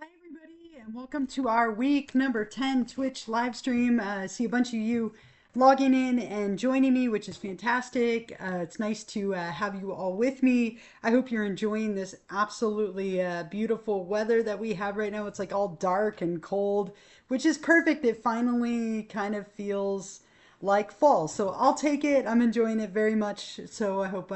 Hi, everybody, and welcome to our week number 10 Twitch live stream. I see a bunch of you logging in and joining me, which is fantastic. It's nice to have you all with me. I hope you're enjoying this absolutely beautiful weather that we have right now. It's like all dark and cold, which is perfect. It finally kind of feels like fall. So I'll take it. I'm enjoying it very much. So I hope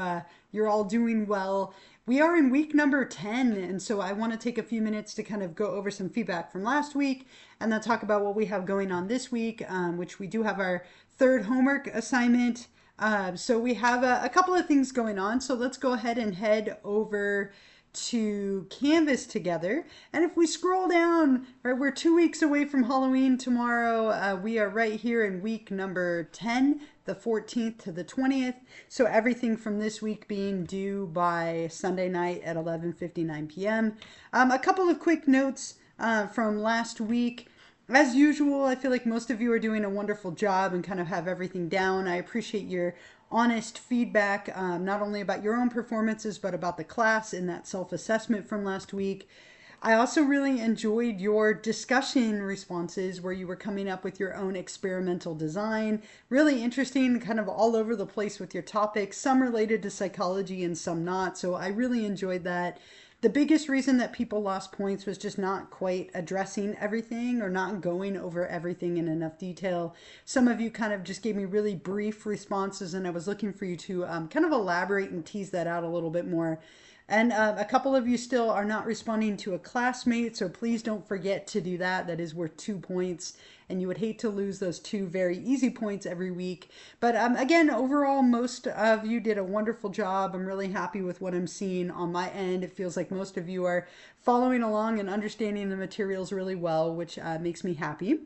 you're all doing well. We are in week number 10, and so I want to take a few minutes to kind of go over some feedback from last week and then talk about what we have going on this week, which we do have our third homework assignment. So we have a couple of things going on. So let's go ahead and head over to Canvas together. And if we scroll down, right, we're 2 weeks away from Halloween tomorrow. We are right here in week number 10, the 14th to the 20th. So everything from this week being due by Sunday night at 11:59 p.m. A couple of quick notes from last week. As usual, I feel like most of you are doing a wonderful job and kind of have everything down. I appreciate your honest feedback, not only about your own performances, but about the class in that self-assessment from last week. I also really enjoyed your discussion responses where you were coming up with your own experimental design. Really interesting, kind of all over the place with your topics, some related to psychology and some not. So I really enjoyed that. The biggest reason that people lost points was just not quite addressing everything or not going over everything in enough detail. Some of you kind of just gave me really brief responses, and I was looking for you to kind of elaborate and tease that out a little bit more. And a couple of you still are not responding to a classmate, so please don't forget to do that. That is worth 2 points, and you would hate to lose those two very easy points every week. But again, overall, most of you did a wonderful job. I'm really happy with what I'm seeing on my end. It feels like most of you are following along and understanding the materials really well, which makes me happy.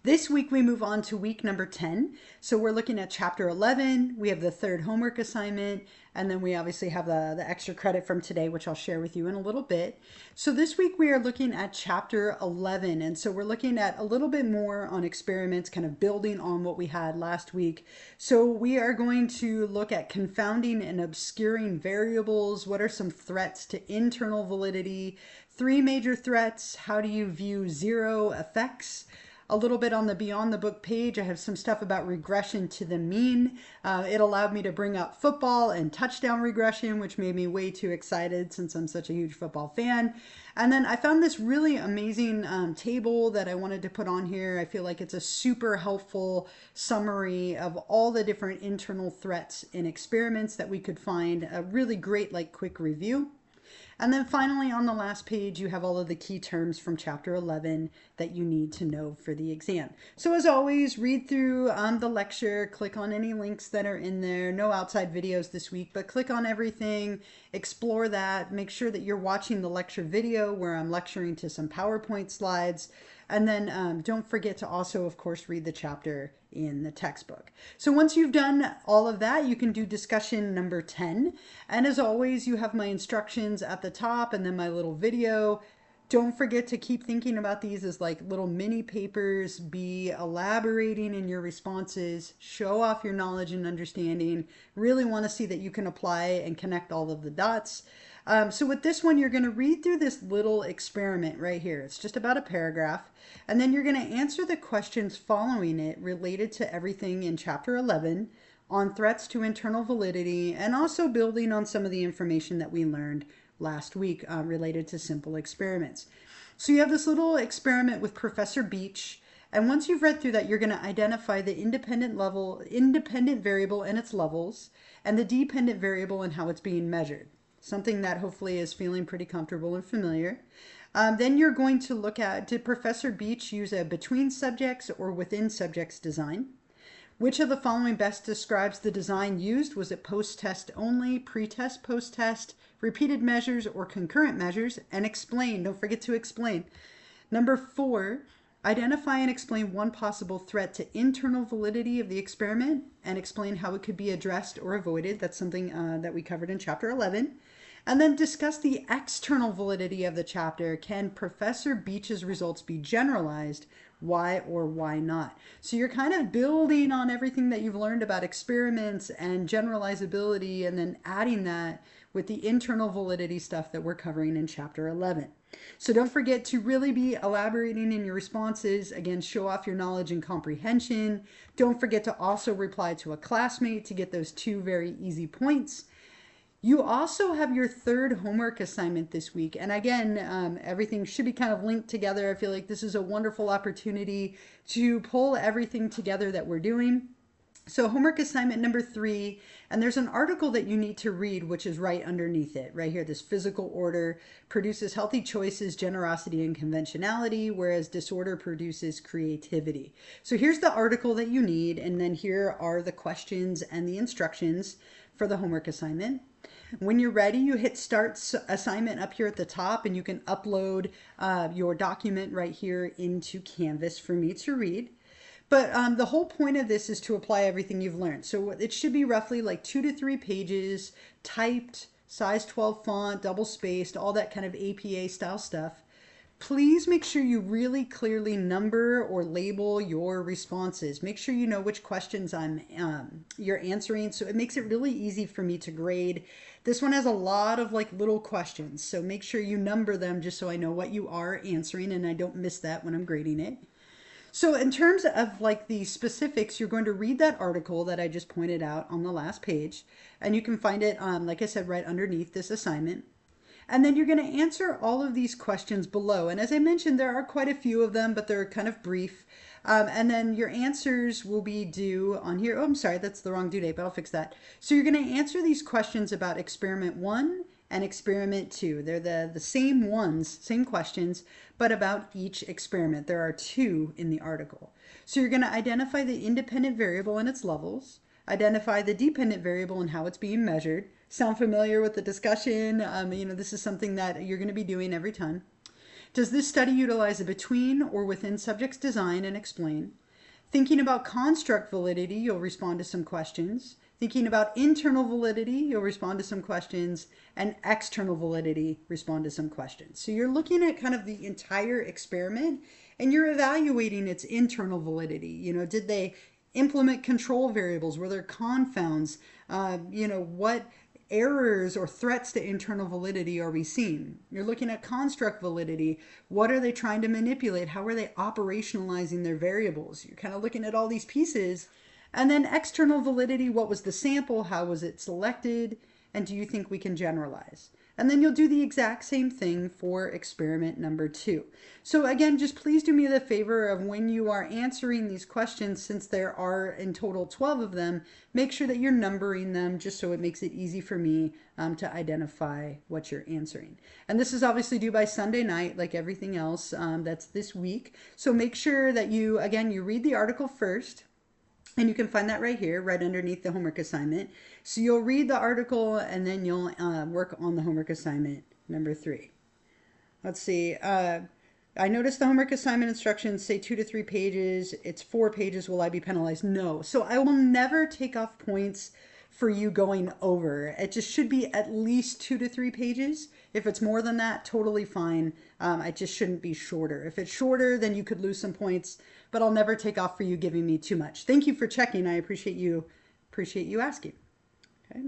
This week we move on to week number 10. So we're looking at chapter 11. We have the third homework assignment, and then we obviously have the extra credit from today, which I'll share with you in a little bit. So this week we are looking at chapter 11. And so we're looking at a little bit more on experiments, kind of building on what we had last week. So we are going to look at confounding and obscuring variables. What are some threats to internal validity? 3 major threats. How do you view zero effects? A little bit on the Beyond the Book page, I have some stuff about regression to the mean. It allowed me to bring up football and touchdown regression, which made me way too excited since I'm such a huge football fan. And then I found this really amazing table that I wanted to put on here. I feel like it's a super helpful summary of all the different internal threats in experiments that we could find. A really great, like, quick review. And then finally, on the last page, you have all of the key terms from chapter 11 that you need to know for the exam. So as always, read through the lecture, click on any links that are in there. No outside videos this week, but click on everything, explore that, make sure that you're watching the lecture video where I'm lecturing to some PowerPoint slides. And then don't forget to also, of course, read the chapter in the textbook. So once you've done all of that, you can do discussion number 10. And as always, you have my instructions at the top and then my little video. Don't forget to keep thinking about these as like little mini papers. Be elaborating in your responses. Show off your knowledge and understanding. Really want to see that you can apply and connect all of the dots. So with this one, you're going to read through this little experiment right here. It's just about a paragraph. And then you're going to answer the questions following it related to everything in chapter 11 on threats to internal validity and also building on some of the information that we learned last week related to simple experiments. So you have this little experiment with Professor Beach. And once you've read through that, you're going to identify the independent variable and its levels and the dependent variable and how it's being measured. Something that hopefully is feeling pretty comfortable and familiar. Then you're going to look at, did Professor Beach use a between subjects or within subjects design? Which of the following best describes the design used? Was it post-test only, pre-test, post-test, repeated measures, or concurrent measures? And explain. Don't forget to explain. Number 4, identify and explain one possible threat to internal validity of the experiment and explain how it could be addressed or avoided. That's something that we covered in chapter 11. And then discuss the external validity of the chapter. Can Professor Beach's results be generalized? Why or why not? So you're kind of building on everything that you've learned about experiments and generalizability and then adding that with the internal validity stuff that we're covering in chapter 11. So don't forget to really be elaborating in your responses. Again, show off your knowledge and comprehension. Don't forget to also reply to a classmate to get those 2 very easy points. You also have your 3rd homework assignment this week. And again, everything should be kind of linked together. I feel like this is a wonderful opportunity to pull everything together that we're doing. So homework assignment number 3, and there's an article that you need to read, which is right underneath it, right here. This physical order produces healthy choices, generosity, and conventionality, whereas disorder produces creativity. So here's the article that you need, and then here are the questions and the instructions for the homework assignment. When you're ready, you hit start assignment up here at the top, and you can upload your document right here into Canvas for me to read. But the whole point of this is to apply everything you've learned. So it should be roughly like 2 to 3 pages, typed, size 12 font, double spaced, all that kind of APA style stuff. Please make sure you really clearly number or label your responses. Make sure you know which questions you're answering, so it makes it really easy for me to grade. This one has a lot of like little questions, so make sure you number them just so I know what you are answering and I don't miss that when I'm grading it. So in terms of like the specifics, you're going to read that article that I just pointed out on the last page, and you can find it, like I said, right underneath this assignment. And then you're going to answer all of these questions below. And as I mentioned, there are quite a few of them, but they're kind of brief. And then your answers will be due on here. Oh, I'm sorry, that's the wrong due date, but I'll fix that. So you're going to answer these questions about experiment 1 and experiment 2. They're the same ones, same questions, but about each experiment. There are 2 in the article. So you're going to identify the independent variable and its levels, identify the dependent variable and how it's being measured. Sound familiar with the discussion? This is something that you're going to be doing every time. Does this study utilize a between or within subjects design and explain? Thinking about construct validity, you'll respond to some questions. Thinking about internal validity, you'll respond to some questions, and external validity, respond to some questions. So you're looking at kind of the entire experiment and you're evaluating its internal validity. Did they implement control variables? Were there confounds? What errors or threats to internal validity are we seeing? You're looking at construct validity. What are they trying to manipulate? How are they operationalizing their variables? You're kind of looking at all these pieces. And then external validity, what was the sample? How was it selected? And do you think we can generalize? And then you'll do the exact same thing for experiment number 2. So again, just please do me the favor of when you are answering these questions, since there are in total 12 of them, make sure that you're numbering them just so it makes it easy for me to identify what you're answering. And this is obviously due by Sunday night, like everything else that's this week. So make sure that you read the article first. And you can find that right here, right underneath the homework assignment. So you'll read the article and then you'll work on the homework assignment number 3. Let's see. I noticed the homework assignment instructions say 2 to 3 pages. It's 4 pages. Will I be penalized? No. So I will never take off points for you going over. It just should be at least 2 to 3 pages. If it's more than that, totally fine. It just shouldn't be shorter. If it's shorter, then you could lose some points, but I'll never take off for you giving me too much. Thank you for checking. I appreciate you asking. Okay.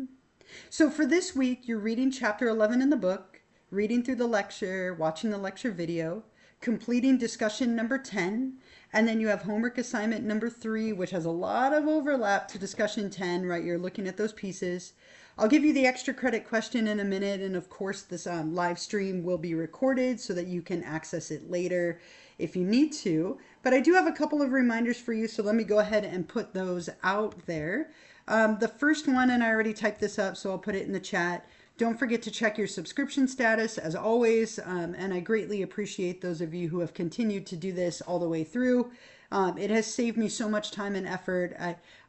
So for this week, you're reading chapter 11 in the book, reading through the lecture, watching the lecture video, completing discussion number 10, and then you have homework assignment number 3, which has a lot of overlap to discussion 10, right? You're looking at those pieces. I'll give you the extra credit question in a minute, and of course this live stream will be recorded so that you can access it later if you need to. But I do have a couple of reminders for you, so let me go ahead and put those out there. The first one, and I already typed this up, so I'll put it in the chat. Don't forget to check your subscription status as always, and I greatly appreciate those of you who have continued to do this all the way through. It has saved me so much time and effort.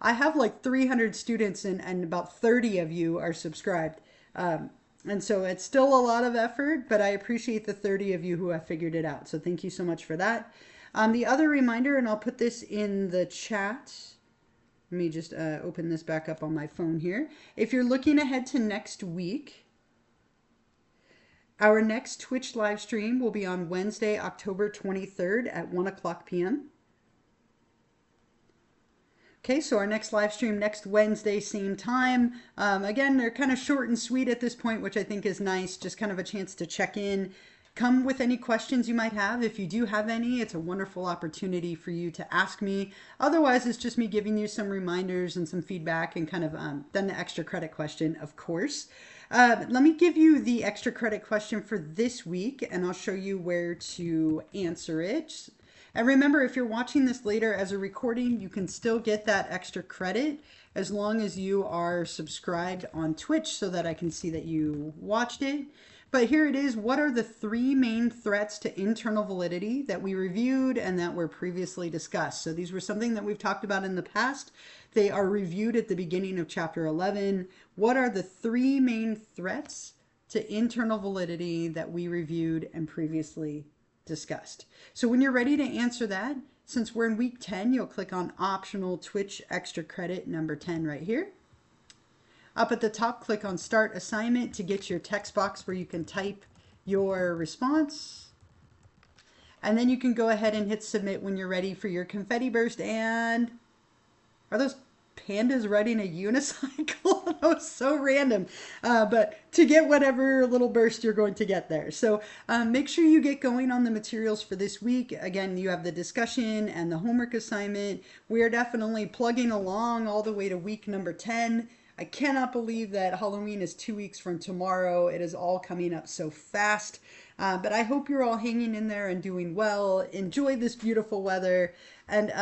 I have like 300 students and about 30 of you are subscribed. And so it's still a lot of effort, but I appreciate the 30 of you who have figured it out. So thank you so much for that. The other reminder, and I'll put this in the chat. Let me just open this back up on my phone here. If you're looking ahead to next week, our next Twitch live stream will be on Wednesday, October 23rd at 1 o'clock p.m. Okay, so our next live stream next Wednesday, same time. Again, they're kind of short and sweet at this point, which I think is nice. Just kind of a chance to check in, come with any questions you might have. If you do have any, it's a wonderful opportunity for you to ask me. Otherwise, it's just me giving you some reminders and some feedback and kind of then the extra credit question, of course. Let me give you the extra credit question for this week, and I'll show you where to answer it. And remember, if you're watching this later as a recording, you can still get that extra credit as long as you are subscribed on Twitch so that I can see that you watched it. But here it is. What are the three main threats to internal validity that we reviewed and that were previously discussed? So these were something that we've talked about in the past. They are reviewed at the beginning of chapter 11. What are the three main threats to internal validity that we reviewed and previously discussed? So when you're ready to answer that, since we're in week 10, you'll click on optional Twitch extra credit number 10 right here. Up at the top, click on Start Assignment to get your text box where you can type your response. And then you can go ahead and hit Submit when you're ready for your confetti burst. And are those pandas riding a unicycle? That was so random. But to get whatever little burst you're going to get there. So make sure you get going on the materials for this week. Again, you have the discussion and the homework assignment. We are definitely plugging along all the way to week number 10. I cannot believe that Halloween is 2 weeks from tomorrow. It is all coming up so fast. But I hope you're all hanging in there and doing well. Enjoy this beautiful weather. And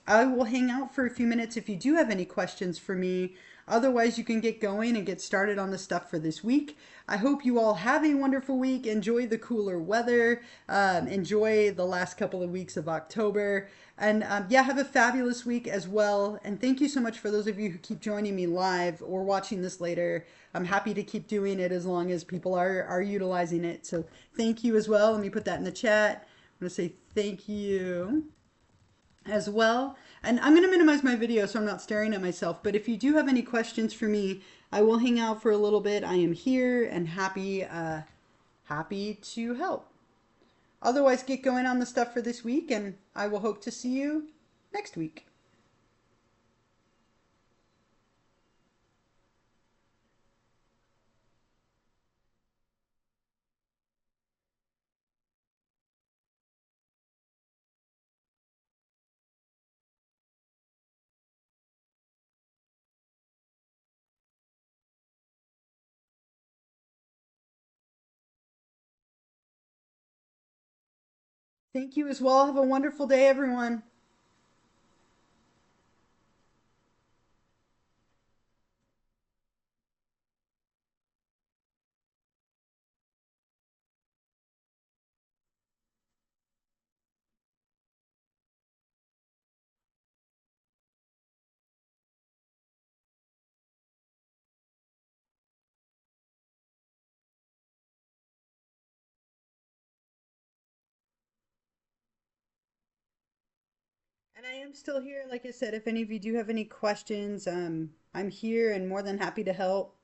I will hang out for a few minutes if you do have any questions for me. Otherwise, you can get going and get started on the stuff for this week. I hope you all have a wonderful week. Enjoy the cooler weather. Enjoy the last couple of weeks of October. And yeah, have a fabulous week as well. And thank you so much for those of you who keep joining me live or watching this later. I'm happy to keep doing it as long as people are utilizing it. So thank you as well. Let me put that in the chat. I'm going to say thank you as well. And I'm going to minimize my video so I'm not staring at myself. But if you do have any questions for me, I will hang out for a little bit. I am here and happy to help. Otherwise, get going on the stuff for this week, and I will hope to see you next week. Thank you as well. Have a wonderful day, everyone. And I am still here. Like I said, if any of you do have any questions, I'm here and more than happy to help.